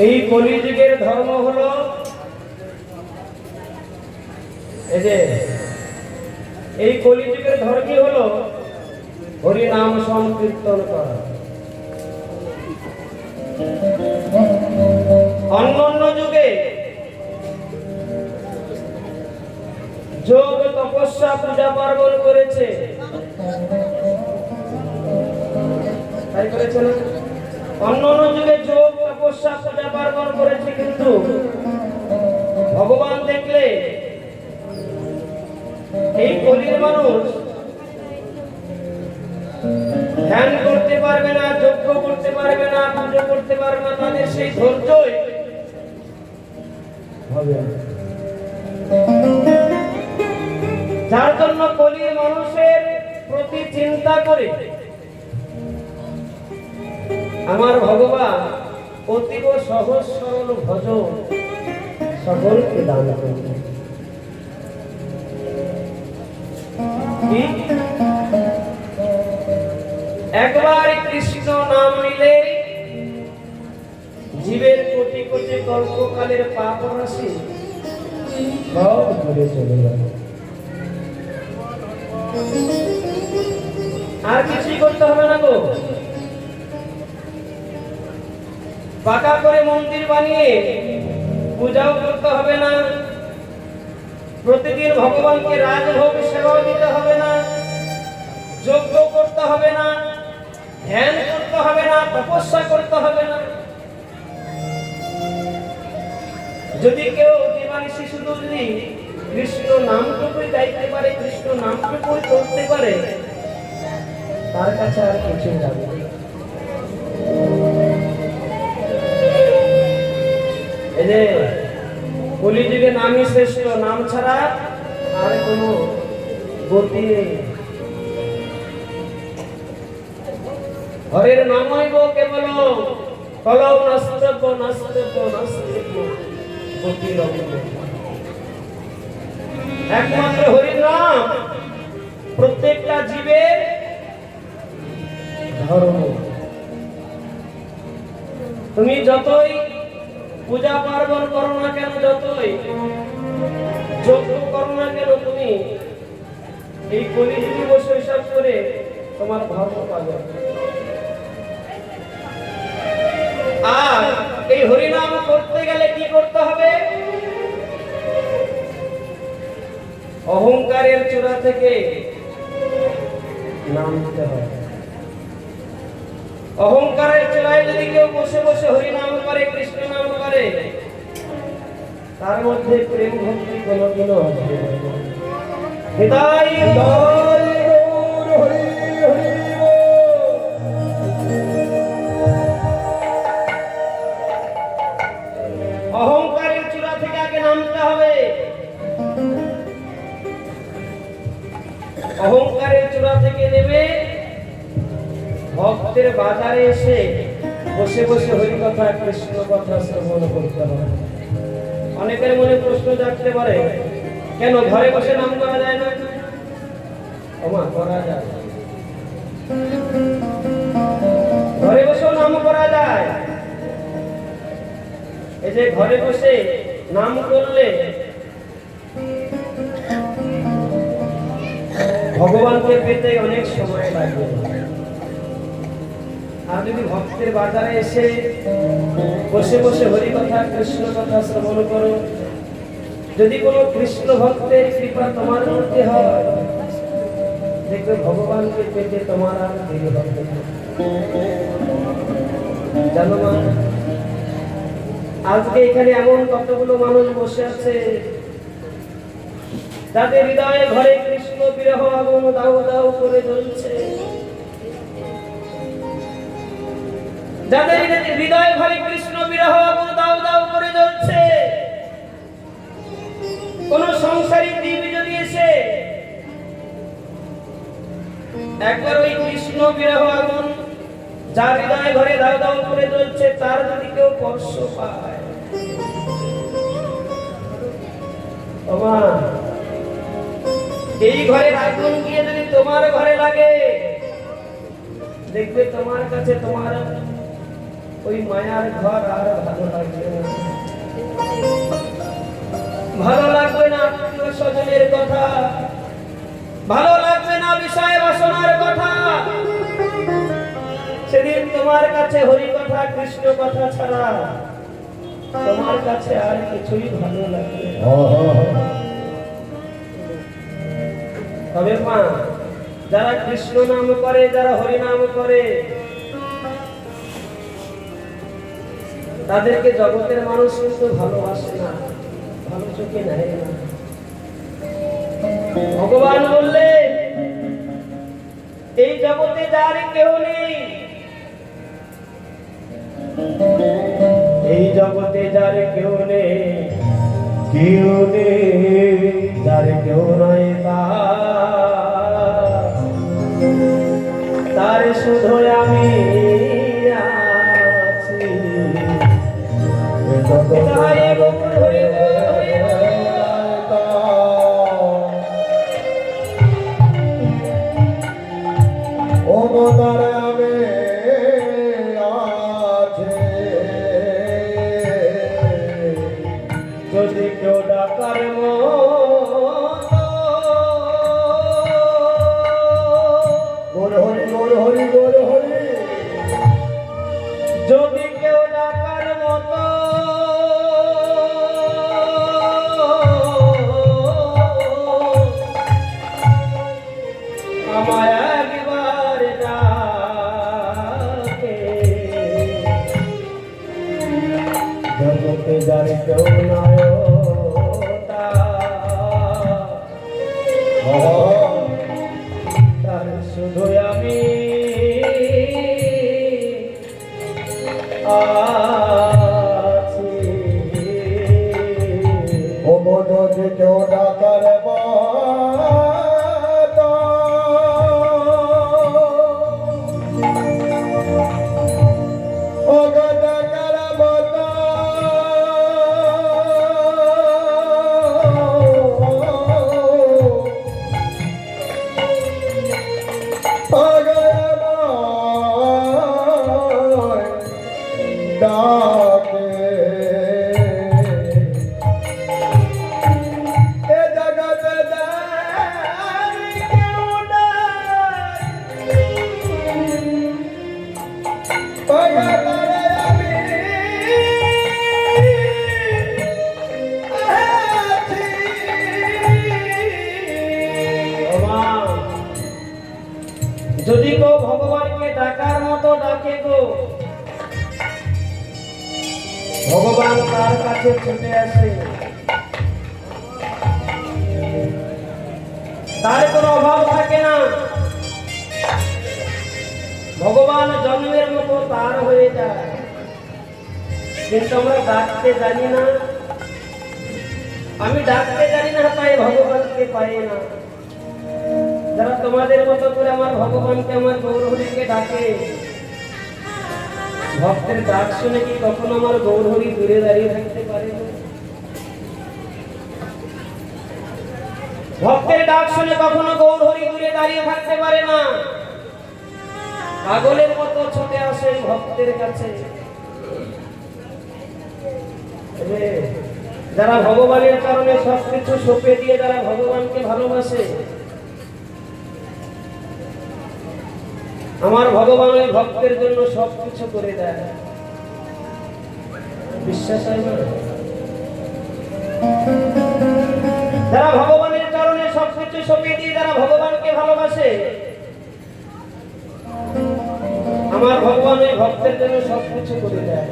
এই কলিযুগের ধর্ম হলো এই কলিযুগের ধর্মই হলো হরি নাম সংকীর্তন করা। অন্যান্য যুগে যোগ তপস্যা পূজা পার্বণ করেছে, তাই করেছে না? অন্যান্য যুগে যোগ তপস্যা পূজা পার্বণ করেছে, কিন্তু ভগবান দেখলে এই কলির মানুষ ধ্যান করতে পারবে না, যজ্ঞ করতে পারবে না, পুজো করতে পারবে না, তাদের সেই ধৈর্যই হবে না। যার জন্য কলির মানুষের প্রতি চিন্তা করে আমার ভগবান অতীব সহজ সরল ভজ সকলকে দান করবে। একবার কৃষ্ণ নাম নিলে জীবের কোটি কোটি কল্পকালের পাপ রাশি সব দূরে চলে যাবে। আর কিছুই করতে হবে না গো। পাকা করে মন্দির বানিয়ে পূজাও করতে হবে না, প্রতিদিন ভগবানকে রাজভোগ সেবা দিতে হবে না, যজ্ঞ করতে হবে না, ধ্যান করতে হবে না, তপস্যা করতে হবে না। যদি কেউ দিবানিশি শুধু যদি কৃষ্ণ নামটুকুই গাইতে পারে, কৃষ্ণ নামটুকুই করতে পারে, তার কাছে আর কিছু যাবে না। এই যে কলিযুগে নামই শ্রেষ্ঠ, নাম ছাড়া আর কোনো গতি নেই। হরের নামইব কেবল কলৌ নাস্তিব নাস্তিব নাস্তিব গতি রহিব। একমাত্র হরির নাম প্রত্যেকটা জীবের ধর্ম। তুমি যতই পূজা পার্বণ করো না কেন, যতই যজ্ঞ করো না কেন, তুমি এই কলিযুগে বসে হিসাব করে তোমার ধর্ম পাবে। আর এই হরিনাম করতে গেলে কি করতে হবে? অহংকারের চূড়া থেকে নামতে হবে। অহংকারের চূড়ায় যদি কেউ বসে বসে হরিনাম করে, কৃষ্ণ নাম করে, তার মধ্যে প্রেম ভক্তি কোনোদিনও আসবে না। হৃদয় অহংকারের চূড়া থেকে আগে নামতে হবে। অহংকারের চূড়া থেকে নেমে ভক্তের বাজারে এসে বসে বসে হরি কথা কৃষ্ণ কথা শ্রবণ করতে হবে। অনেকের মনে প্রশ্ন জাগতে পারে, কেন ঘরে বসে নাম করা যায় না? ওমা, করা যায়, ঘরে বসেও নাম করা যায়। এই যে ঘরে বসে নাম করলে ভগবানকে পেতে অনেক সময় লাগবে। আর যদি ভক্তের বাজারে এসে বসে বসে হরি কথা কৃষ্ণ কথা শ্রবণ করো, যদি কোনো কৃষ্ণ ভক্তের কৃপা তোমার মধ্যে হয়, দেখবে ভগবানকে পেতে তোমার আর দেরি হবে না। জানো মা, আজকে এখানে এমন কতগুলো মানুষ বসে আছে যাদের হৃদয়ে ঘরে কৃষ্ণ বিরহ আগুন দাউ দাউ করে জ্বলছে, যাদের হৃদয়ে ঘরে কৃষ্ণ বিরহ আগুন দাউ দাউ করে জ্বলছে। কোন সংসারিক জীব যদি এসে একবার ওই কৃষ্ণ বিরহ আগুন যার হৃদয়ে ঘরে দাউ দাউ করে জ্বলছে, তার যদি কেউ স্পর্শ পায়, ওমা, এই ঘরের আগুন গিয়ে যদি তোমার ঘরে লাগে, দেখবে তোমার কাছে তোমার ওই মায়ার ঘর আর ভালো লাগবে না, ভালো লাগবে না আত্মীয় স্বজনের কথা, ভালো লাগবে না বিষয় বাসনার কথা। সেদিন তোমার কাছে হরি কথা কৃষ্ণ কথা ছাড়া তোমার কাছে আর কিছুই ভালো লাগবে না। তবে মা, যারা কৃষ্ণ নাম করে, যারা হরি নাম করে, তাদেরকে জগতের মানুষ কিন্তু ভালোবাসে না, ভালো চোখে নেয় না। ভগবান বললে এই জগতে যার কেউ নেই, এই জগতে যার কেউ নেই, কেউ নেই যার কেউ নয় তার শুধু আমি আছি। ও তারা আমি আছে, যদি কেউ ডাকার যদি কেউ ডাকার মতো আমায় একবার ডাকে, জগতে যার কেউ নয় তার শুধু আমি আছি। ও যদি কেউ ডাকার যদি কেউ ভগবানকে ডাকার মতো ডাকে গো, ভগবান তার কাছে ছুটে আসে, তার কোনো অভাব থাকে না। ভগবান জন্মের মতো তার হয়ে যায়, কিন্তু আমরা ডাকতে জানি না। আমি ডাকতে জানি না, তাই ভগবানকে পাই না। যারা তোমাদের মতো করে আমার ভগবানকে, আমার গৌরহরিকে ডাকে, ভক্তের ডাক শুনে কি কখনো আমার গৌরহরি দূরে দাঁড়িয়ে থাকতে পারে না? ভক্তের ডাক শুনে কখনো গৌরহরি দূরে দাঁড়িয়ে থাকতে পারে না। পাগলের মতো ছুটে আসে ভক্তের কাছে। যারা ভগবানের কারণে সবকিছু সঁপে দিয়ে যারা ভগবানকে ভালোবাসে, আমার ভগবান ওই ভক্তের জন্য সবকিছু করে দেয়। বিশ্বাস হয় না? যারা ভগবানের কারণে সবকিছু সঁপে দিয়ে যারা ভগবানকে ভালোবাসে, আমার ভগবান ওই ভক্তের জন্য সবকিছু করে দেয়।